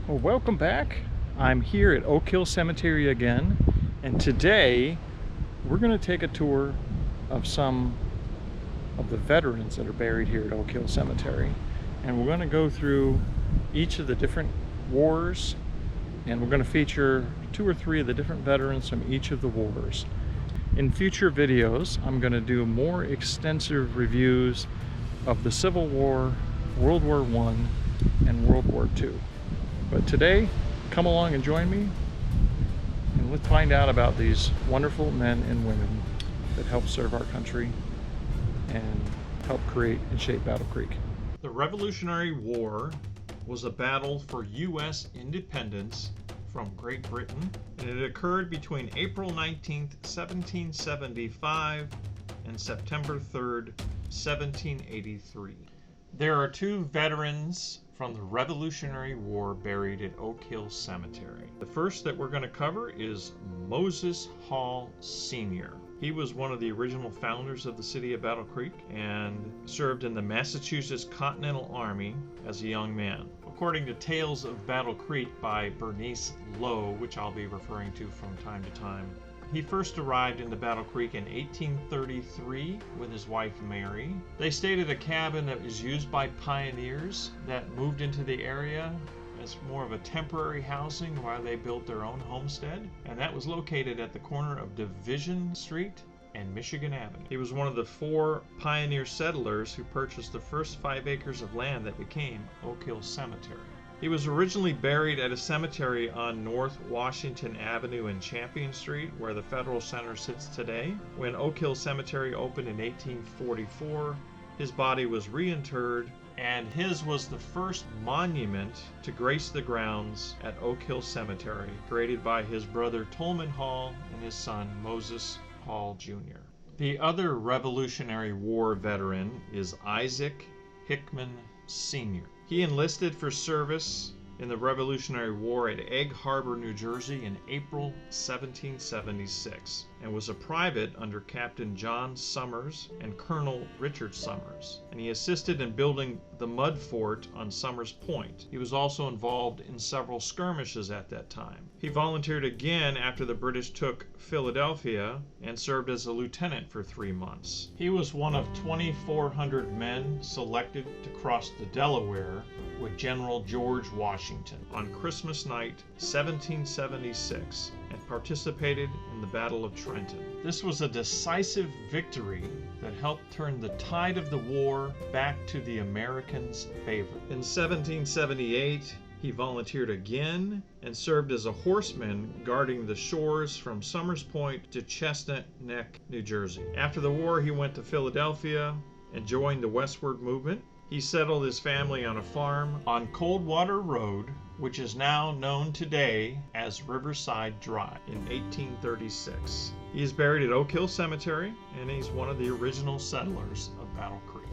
Well, welcome back. I'm here at Oak Hill Cemetery again, and today we're going to take a tour of some of the veterans that are buried here at Oak Hill Cemetery. And we're going to go through each of the different wars, and we're going to feature 2 or 3 of the different veterans from each of the wars. In future videos, I'm going to do more extensive reviews of the Civil War, World War I, and World War II. But today, come along and join me, and let's find out about these wonderful men and women that helped serve our country and help create and shape Battle Creek. The Revolutionary War was a battle for U.S. independence from Great Britain, and it occurred between April 19th, 1775 and September 3rd, 1783. There are 2 veterans from the Revolutionary War buried at Oak Hill Cemetery. The first that we're going to cover is Moses Hall Sr. He was one of the original founders of the city of Battle Creek and served in the Massachusetts Continental Army as a young man. According to Tales of Battle Creek by Bernice Lowe, which I'll be referring to from time to time, he first arrived into Battle Creek in 1833 with his wife Mary. They stayed at a cabin that was used by pioneers that moved into the area as more of a temporary housing while they built their own homestead, and that was located at the corner of Division Street and Michigan Avenue. He was one of the 4 pioneer settlers who purchased the first 5 acres of land that became Oak Hill Cemetery. He was originally buried at a cemetery on North Washington Avenue and Champion Street, where the Federal Center sits today. When Oak Hill Cemetery opened in 1844, his body was reinterred, and his was the first monument to grace the grounds at Oak Hill Cemetery, created by his brother Tolman Hall and his son Moses Hall Jr. The other Revolutionary War veteran is Isaac Hickman Sr. He enlisted for service in the Revolutionary War at Egg Harbor, New Jersey in April 1776, and was a private under Captain John Summers and Colonel Richard Summers, and he assisted in building the mud fort on Summers Point. He was also involved in several skirmishes at that time. He volunteered again after the British took Philadelphia and served as a lieutenant for 3 months. He was one of 2,400 men selected to cross the Delaware with General George Washington on Christmas night 1776 and participated in the Battle of Trenton. This was a decisive victory that helped turn the tide of the war back to the Americans' favor. In 1778, he volunteered again and served as a horseman guarding the shores from Summers Point to Chestnut Neck, New Jersey. After the war, he went to Philadelphia and joined the westward movement. He settled his family on a farm on Coldwater Road, which is now known today as Riverside Drive, in 1836. He is buried at Oak Hill Cemetery, and he's one of the original settlers of Battle Creek.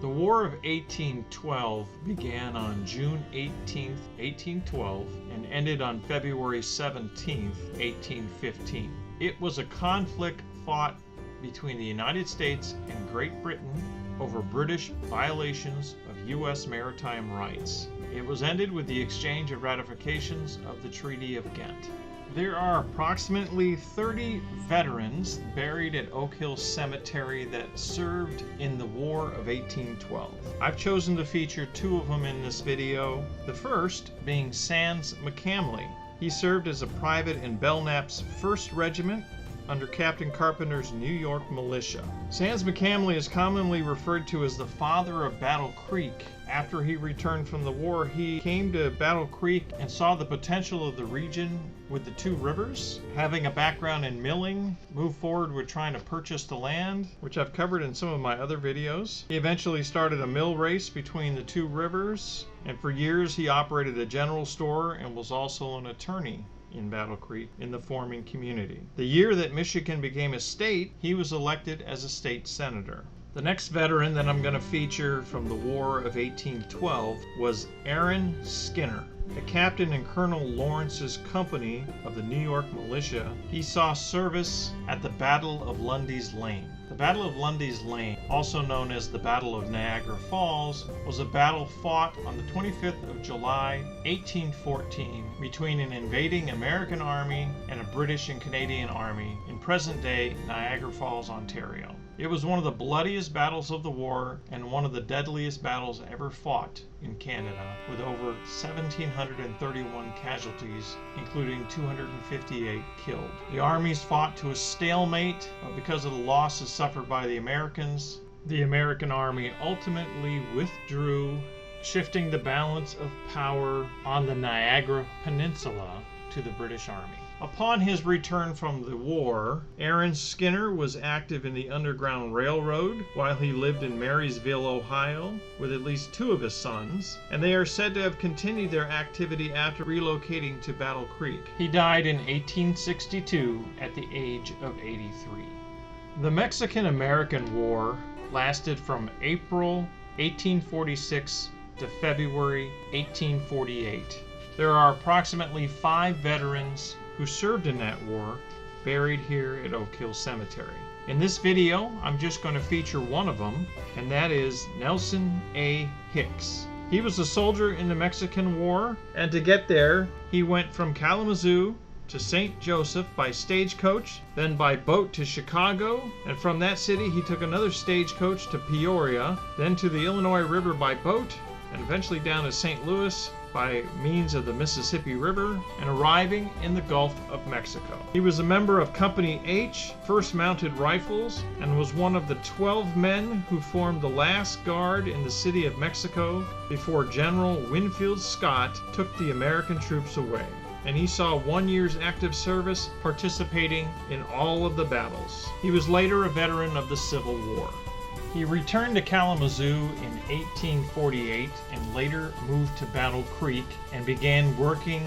The War of 1812 began on June 18, 1812, and ended on February 17, 1815. It was a conflict fought between the United States and Great Britain over British violations of U.S. maritime rights. It was ended with the exchange of ratifications of the Treaty of Ghent. There are approximately 30 veterans buried at Oak Hill Cemetery that served in the War of 1812. I've chosen to feature 2 of them in this video, the first being Sands McCamley. He served as a private in Belknap's 1st Regiment under Captain Carpenter's New York Militia. Sands McCamley is commonly referred to as the father of Battle Creek. After he returned from the war, he came to Battle Creek and saw the potential of the region with the 2 rivers. Having a background in milling, moved forward with trying to purchase the land, which I've covered in some of my other videos. He eventually started a mill race between the 2 rivers, and for years he operated a general store and was also an attorney in Battle Creek in the forming community. The year that Michigan became a state, he was elected as a state senator. The next veteran that I'm going to feature from the War of 1812 was Aaron Skinner. A captain in Colonel Lawrence's company of the New York militia, he saw service at the Battle of Lundy's Lane. The Battle of Lundy's Lane, also known as the Battle of Niagara Falls, was a battle fought on the 25th of July, 1814, between an invading American army and a British and Canadian army in present-day Niagara Falls, Ontario. It was one of the bloodiest battles of the war and one of the deadliest battles ever fought in Canada, with over 1,731 casualties, including 258 killed. The armies fought to a stalemate, but because of the losses suffered by the Americans, the American army ultimately withdrew, shifting the balance of power on the Niagara Peninsula to the British Army. Upon his return from the war, Aaron Skinner was active in the Underground Railroad while he lived in Marysville, Ohio, with at least 2 of his sons, and they are said to have continued their activity after relocating to Battle Creek. He died in 1862 at the age of 83. The Mexican-American War lasted from April 1846 to February 1848. There are approximately 5 veterans who served in that war buried here at Oak Hill Cemetery. In this video, I'm just going to feature one of them, and that is Nelson A. Hicks. He was a soldier in the Mexican War, and to get there, he went from Kalamazoo to St. Joseph by stagecoach, then by boat to Chicago, and from that city he took another stagecoach to Peoria, then to the Illinois River by boat, and eventually down to St. Louis by means of the Mississippi River, and arriving in the Gulf of Mexico. He was a member of Company H, 1st Mounted Rifles, and was one of the 12 men who formed the last guard in the city of Mexico before General Winfield Scott took the American troops away. And he saw 1 year's active service, participating in all of the battles. He was later a veteran of the Civil War. He returned to Kalamazoo in 1848 and later moved to Battle Creek and began working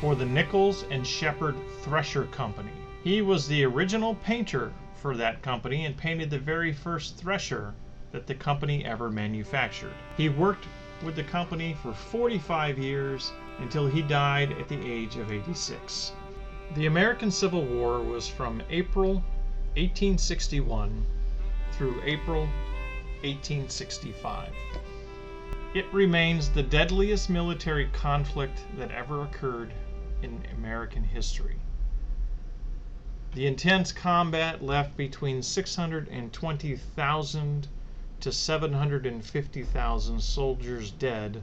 for the Nichols and Shepard Thresher Company. He was the original painter for that company and painted the very first thresher that the company ever manufactured. He worked with the company for 45 years until he died at the age of 86. The American Civil War was from April 1861 through April 1865. It remains the deadliest military conflict that ever occurred in American history. The intense combat left between 620,000 to 750,000 soldiers dead,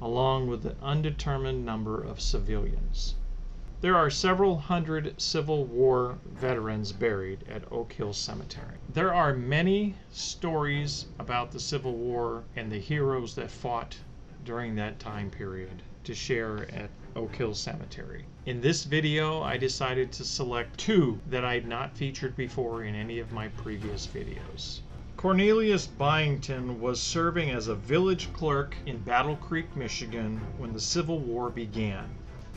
along with an undetermined number of civilians. There are several hundred Civil War veterans buried at Oak Hill Cemetery. There are many stories about the Civil War and the heroes that fought during that time period to share at Oak Hill Cemetery. In this video, I decided to select 2 that I had not featured before in any of my previous videos. Cornelius Byington was serving as a village clerk in Battle Creek, Michigan when the Civil War began.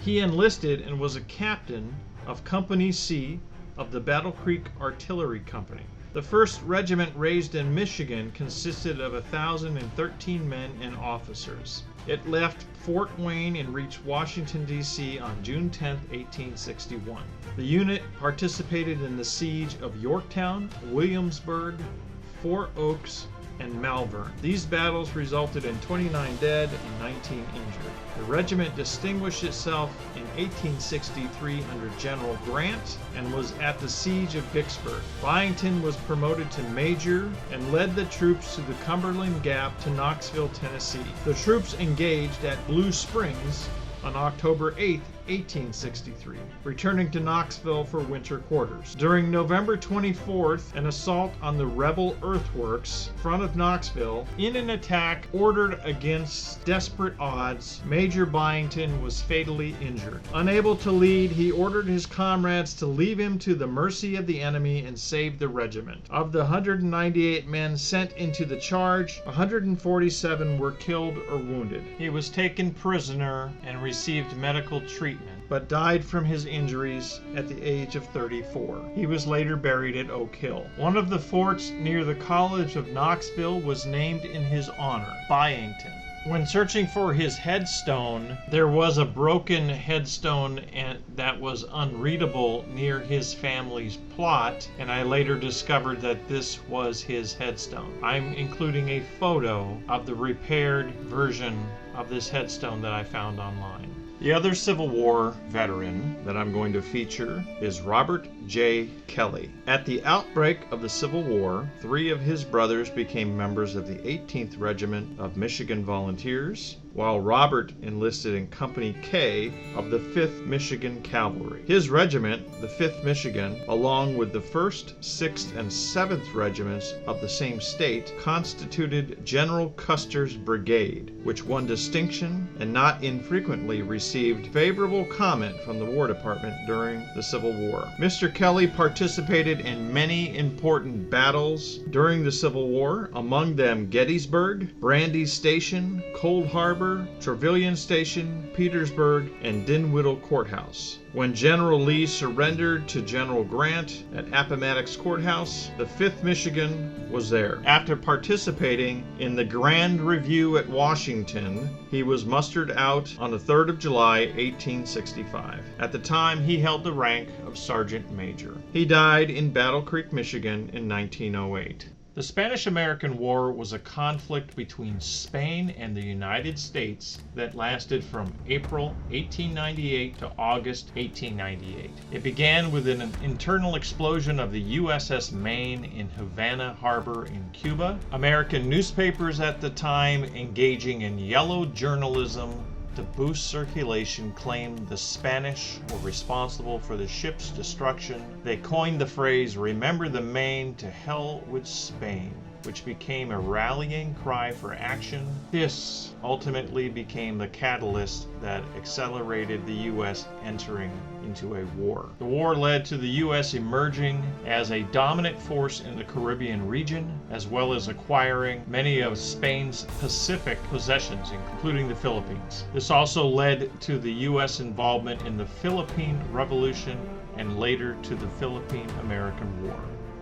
He enlisted and was a captain of Company C of the Battle Creek Artillery Company. The 1st Regiment raised in Michigan consisted of 1,013 men and officers. It left Fort Wayne and reached Washington, D.C. on June 10, 1861. The unit participated in the siege of Yorktown, Williamsburg, Four Oaks, and Malvern. These battles resulted in 29 dead and 19 injured. The regiment distinguished itself in 1863 under General Grant and was at the siege of Vicksburg. Byington was promoted to major and led the troops to the Cumberland Gap to Knoxville, Tennessee. The troops engaged at Blue Springs on October 8, 1863, returning to Knoxville for winter quarters. During November 24th, an assault on the rebel earthworks front of Knoxville, in an attack ordered against desperate odds, Major Byington was fatally injured. Unable to lead, he ordered his comrades to leave him to the mercy of the enemy and save the regiment. Of the 198 men sent into the charge, 147 were killed or wounded. He was taken prisoner and received medical treatment, but died from his injuries at the age of 34. He was later buried at Oak Hill. One of the forts near the College of Knoxville was named in his honor, Byington. When searching for his headstone, there was a broken headstone that was unreadable near his family's plot, and I later discovered that this was his headstone. I'm including a photo of the repaired version of this headstone that I found online. The other Civil War veteran that I'm going to feature is Robert J. Kelly. At the outbreak of the Civil War, 3 of his brothers became members of the 18th Regiment of Michigan Volunteers, while Robert enlisted in Company K of the 5th Michigan Cavalry. His regiment, the 5th Michigan, along with the 1st, 6th, and 7th regiments of the same state, constituted General Custer's Brigade, which won distinction and not infrequently received favorable comment from the War Department during the Civil War. Mr. Kelly participated in many important battles during the Civil War, among them Gettysburg, Brandy Station, Cold Harbor, Trevilian Station, Petersburg, and Dinwiddle Courthouse. When General Lee surrendered to General Grant at Appomattox Courthouse, the 5th Michigan was there. After participating in the Grand Review at Washington, he was mustered out on the 3rd of July, 1865. At the time, he held the rank of Sergeant Major. He died in Battle Creek, Michigan in 1908. The Spanish-American War was a conflict between Spain and the United States that lasted from April 1898 to August 1898. It began with an internal explosion of the USS Maine in Havana Harbor in Cuba. American newspapers at the time, engaging in yellow journalism to boost circulation, claimed the Spanish were responsible for the ship's destruction. They coined the phrase, "Remember the Maine, to hell with Spain," which became a rallying cry for action. This ultimately became the catalyst that accelerated the U.S. entering into a war. The war led to the U.S. emerging as a dominant force in the Caribbean region, as well as acquiring many of Spain's Pacific possessions, including the Philippines. This also led to the U.S. involvement in the Philippine Revolution and later to the Philippine-American War.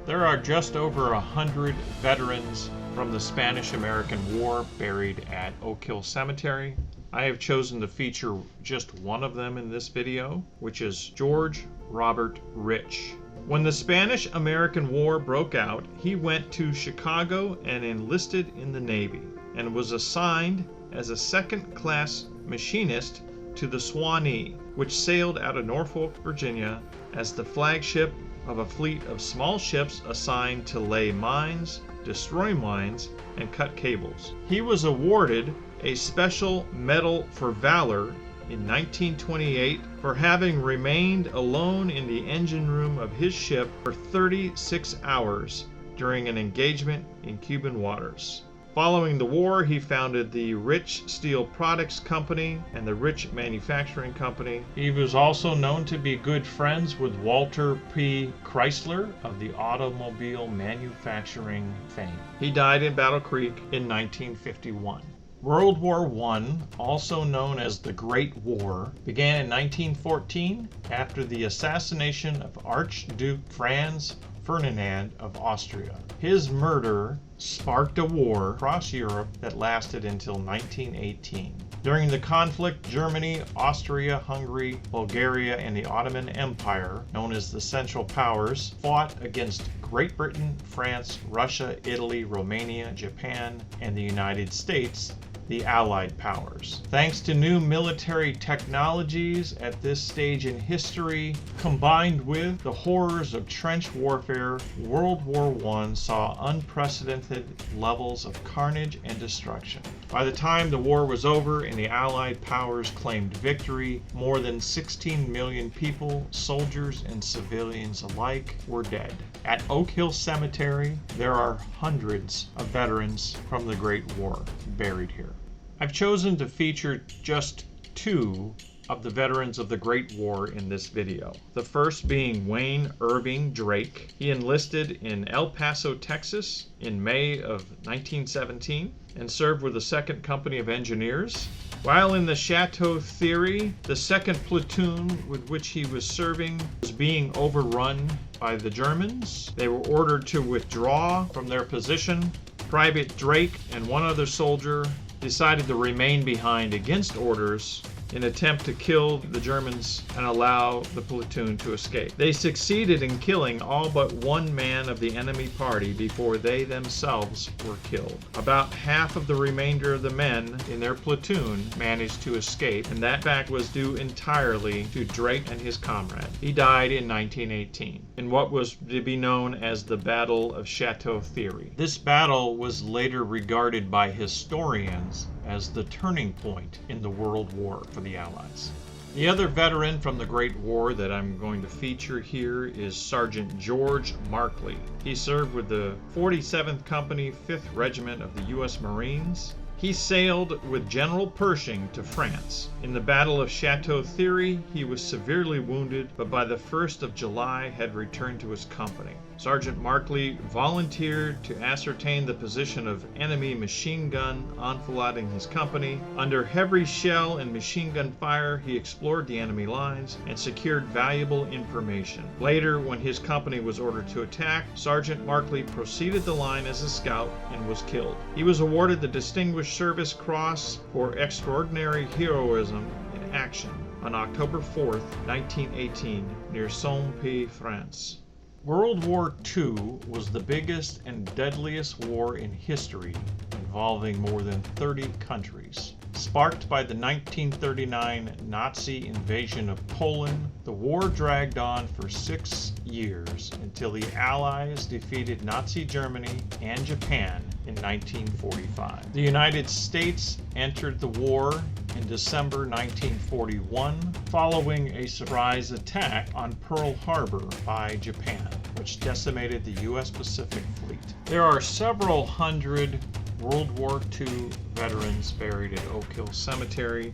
There are just over 100 veterans from the Spanish-American War buried at Oak Hill Cemetery. I have chosen to feature just one of them in this video, which is George Robert Rich. When the Spanish-American War broke out, he went to Chicago and enlisted in the Navy, and was assigned as a second-class machinist to the Swanee, which sailed out of Norfolk, Virginia, as the flagship of a fleet of small ships assigned to lay mines, destroy mines, and cut cables. He was awarded a Special Medal for Valor in 1928 for having remained alone in the engine room of his ship for 36 hours during an engagement in Cuban waters. Following the war, he founded the Rich Steel Products Company and the Rich Manufacturing Company. He was also known to be good friends with Walter P. Chrysler of the automobile manufacturing fame. He died in Battle Creek in 1951. World War I, also known as the Great War, began in 1914 after the assassination of Archduke Franz Ferdinand of Austria. His murder sparked a war across Europe that lasted until 1918. During the conflict, Germany, Austria, Hungary, Bulgaria, and the Ottoman Empire, known as the Central Powers, fought against Great Britain, France, Russia, Italy, Romania, Japan, and the United States, the Allied powers. Thanks to new military technologies at this stage in history, combined with the horrors of trench warfare, World War I saw unprecedented levels of carnage and destruction. By the time the war was over and the Allied powers claimed victory, more than 16 million people, soldiers and civilians alike, were dead. At Oak Hill Cemetery, there are hundreds of veterans from the Great War buried here. I've chosen to feature just 2 of the veterans of the Great War in this video. The first being Wayne Irving Drake. He enlisted in El Paso, Texas in May of 1917. and served with the 2nd Company of Engineers. While in the Chateau Thierry, the 2nd platoon with which he was serving was being overrun by the Germans. They were ordered to withdraw from their position. Private Drake and one other soldier decided to remain behind against orders in an attempt to kill the Germans and allow the platoon to escape. They succeeded in killing all but one man of the enemy party before they themselves were killed. About half of the remainder of the men in their platoon managed to escape, and that fact was due entirely to Drake and his comrade. He died in 1918 in what was to be known as the Battle of Chateau Thierry. This battle was later regarded by historians as the turning point in the World War for the Allies. The other veteran from the Great War that I'm going to feature here is Sergeant George Markley. He served with the 47th Company, 5th Regiment of the U.S. Marines. He sailed with General Pershing to France. In the Battle of Chateau Thierry, he was severely wounded, but by the 1st of July had returned to his company. Sergeant Markley volunteered to ascertain the position of enemy machine gun enfilading his company. Under heavy shell and machine gun fire, he explored the enemy lines and secured valuable information. Later, when his company was ordered to attack, Sergeant Markley proceeded the line as a scout and was killed. He was awarded the Distinguished Service Cross for extraordinary heroism in action on October 4th, 1918, near Saint-Pé, France. World War II was the biggest and deadliest war in history, involving more than 30 countries. Sparked by the 1939 Nazi invasion of Poland, the war dragged on for 6 years until the Allies defeated Nazi Germany and Japan in 1945. The United States entered the war in December 1941, following a surprise attack on Pearl Harbor by Japan, which decimated the U.S. Pacific Fleet. There are several hundred World War II veterans buried at Oak Hill Cemetery.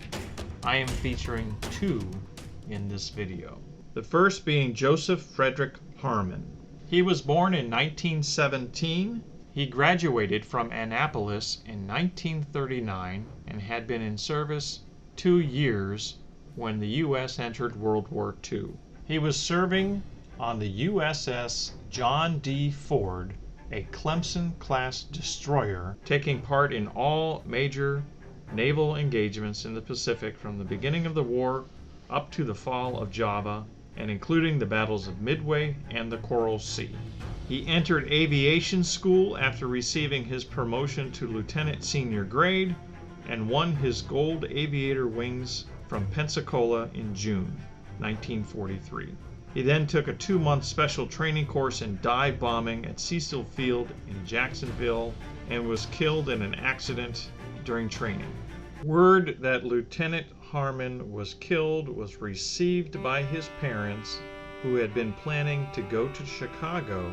I am featuring 2 in this video. The first being Joseph Frederick Harmon. He was born in 1917. He graduated from Annapolis in 1939 and had been in service 2 years when the U.S. entered World War II. He was serving on the USS John D. Ford, a Clemson-class destroyer, taking part in all major naval engagements in the Pacific from the beginning of the war up to the fall of Java, and including the battles of Midway and the Coral Sea. He entered aviation school after receiving his promotion to lieutenant senior grade and won his gold aviator wings from Pensacola in June 1943. He then took a 2-month special training course in dive bombing at Cecil Field in Jacksonville and was killed in an accident during training. Word that Lieutenant Harmon was killed was received by his parents, who had been planning to go to Chicago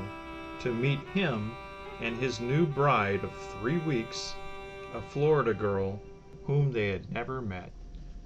to meet him and his new bride of 3 weeks, a Florida girl whom they had never met.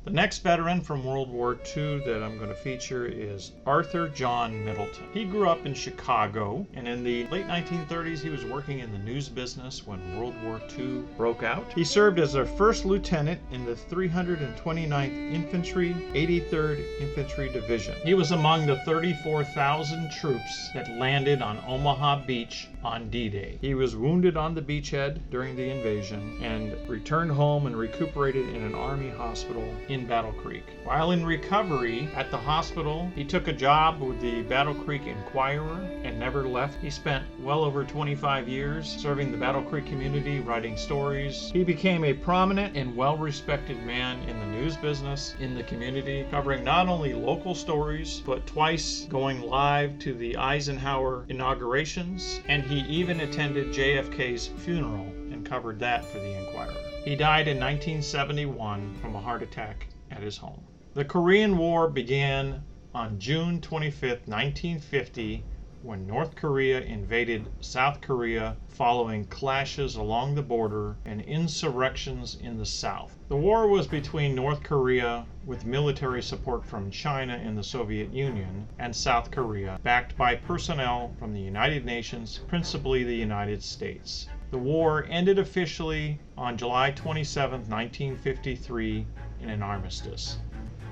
The next veteran from World War II that I'm going to feature is Arthur John Middleton. He grew up in Chicago, and in the late 1930s he was working in the news business when World War II broke out. He served as a first lieutenant in the 329th Infantry, 83rd Infantry Division. He was among the 34,000 troops that landed on Omaha Beach on D-Day. He was wounded on the beachhead during the invasion and returned home and recuperated in an Army hospital in Battle Creek. While in recovery at the hospital, he took a job with the Battle Creek Inquirer and never left. He spent well over 25 years serving the Battle Creek community, writing stories. He became a prominent and well-respected man in the news business in the community, covering not only local stories, but twice going live to the Eisenhower inaugurations, and he even attended JFK's funeral and covered that for the Inquirer. He died in 1971 from a heart attack at his home. The Korean War began on June 25, 1950, when North Korea invaded South Korea following clashes along the border and insurrections in the South. The war was between North Korea, with military support from China and the Soviet Union, and South Korea, backed by personnel from the United Nations, principally the United States. The war ended officially on July 27, 1953 in an armistice.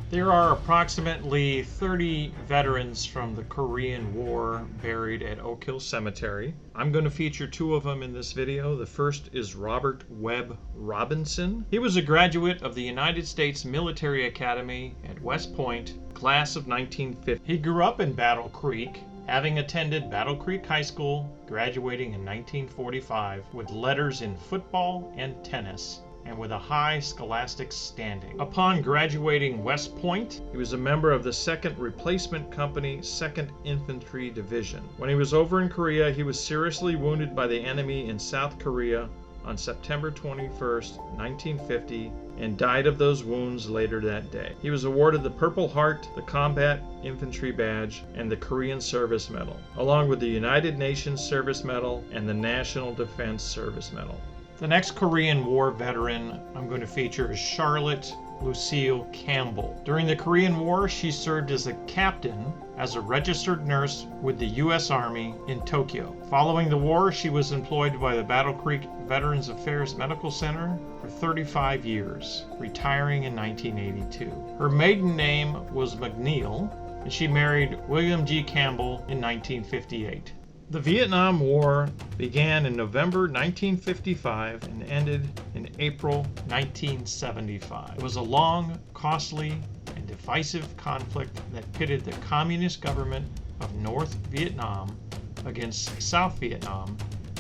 There are approximately 30 veterans from the Korean War buried at Oak Hill Cemetery. I'm going to feature two of them in this video. The first is Robert Webb Robinson. He was a graduate of the United States Military Academy at West Point, class of 1950. He grew up in Battle Creek, having attended Battle Creek High School, graduating in 1945 with letters in football and tennis, and with a high scholastic standing. Upon graduating West Point, he was a member of the 2nd Replacement Company, 2nd Infantry Division. When he was over in Korea, he was seriously wounded by the enemy in South Korea on September 21st, 1950, and died of those wounds later that day. He was awarded the Purple Heart, the Combat Infantry Badge, and the Korean Service Medal, along with the United Nations Service Medal and the National Defense Service Medal. The next Korean War veteran I'm going to feature is Charlotte Lucille Campbell. During the Korean War, she served as a captain as a registered nurse with the U.S. Army in Tokyo. Following the war, she was employed by the Battle Creek Veterans Affairs Medical Center for 35 years, retiring in 1982. Her maiden name was McNeil, and she married William G. Campbell in 1958. The Vietnam War began in November 1955 and ended in April 1975. It was a long, costly, and divisive conflict that pitted the communist government of North Vietnam against South Vietnam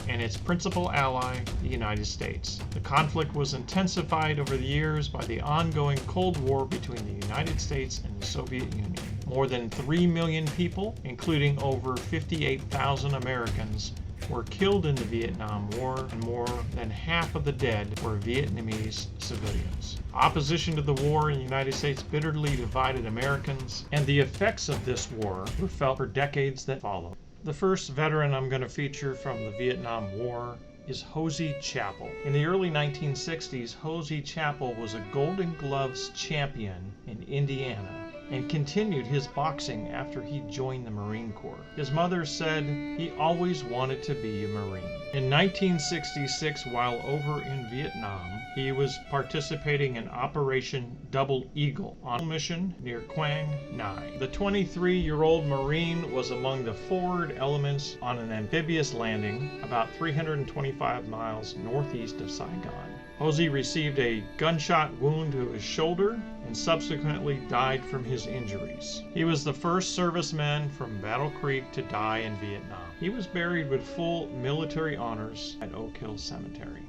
and its principal ally, the United States. The conflict was intensified over the years by the ongoing Cold War between the United States and the Soviet Union. More than 3 million people, including over 58,000 Americans, were killed in the Vietnam War, and more than half of the dead were Vietnamese civilians. Opposition to the war in the United States bitterly divided Americans, and the effects of this war were felt for decades that followed. The first veteran I'm going to feature from the Vietnam War is Hosey Chappell. In the early 1960s, Hosey Chappell was a Golden Gloves champion in Indiana and continued his boxing after he joined the Marine Corps. His mother said he always wanted to be a Marine. In 1966, while over in Vietnam, he was participating in Operation Double Eagle on a mission near Quang Ngai. The 23-year-old Marine was among the forward elements on an amphibious landing about 325 miles northeast of Saigon. Hosey received a gunshot wound to his shoulder and subsequently died from his injuries. He was the first serviceman from Battle Creek to die in Vietnam. He was buried with full military honors at Oak Hill Cemetery.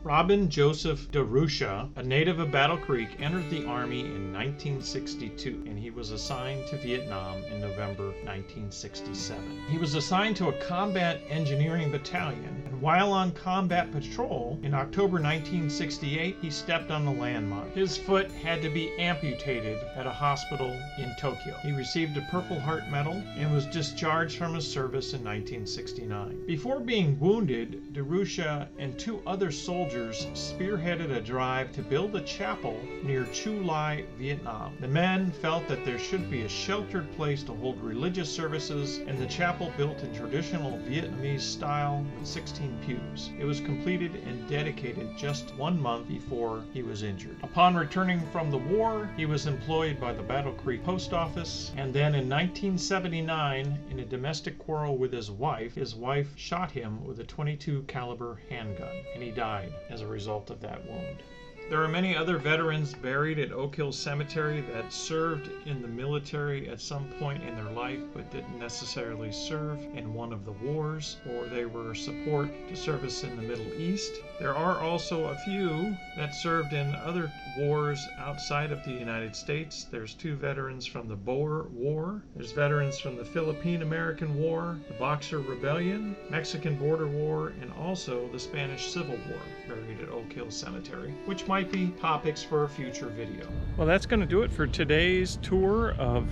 Robin Joseph Derussia, a native of Battle Creek, entered the Army in 1962, and he was assigned to Vietnam in November 1967. He was assigned to a combat engineering battalion, and while on combat patrol in October 1968, he stepped on a landmine. His foot had to be amputated at a hospital in Tokyo. He received a Purple Heart Medal and was discharged from his service in 1969. Before being wounded, Derussia and 2 other soldiers spearheaded a drive to build a chapel near Chu Lai, Vietnam. The men felt that there should be a sheltered place to hold religious services, and the chapel, built in traditional Vietnamese style with 16 pews. It was completed and dedicated just 1 month before he was injured. Upon returning from the war, he was employed by the Battle Creek Post Office, and then in 1979, in a domestic quarrel with his wife shot him with a .22 caliber handgun, and he died as a result of that wound. There are many other veterans buried at Oak Hill Cemetery that served in the military at some point in their life but didn't necessarily serve in one of the wars, or they were support to service in the Middle East. There are also a few that served in other wars outside of the United States. There's 2 veterans from the Boer War. There's veterans from the Philippine-American War, the Boxer Rebellion, Mexican Border War, and also the Spanish Civil War buried at Oak Hill Cemetery, which might be topics for a future video. Well, that's going to do it for today's tour of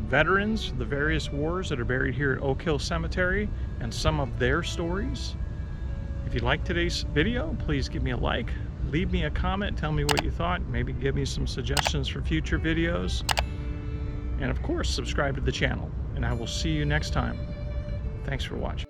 veterans, the various wars that are buried here at Oak Hill Cemetery, and some of their stories. If you liked today's video, please give me a like, leave me a comment, tell me what you thought, maybe give me some suggestions for future videos, and of course subscribe to the channel, and I will see you next time. Thanks for watching.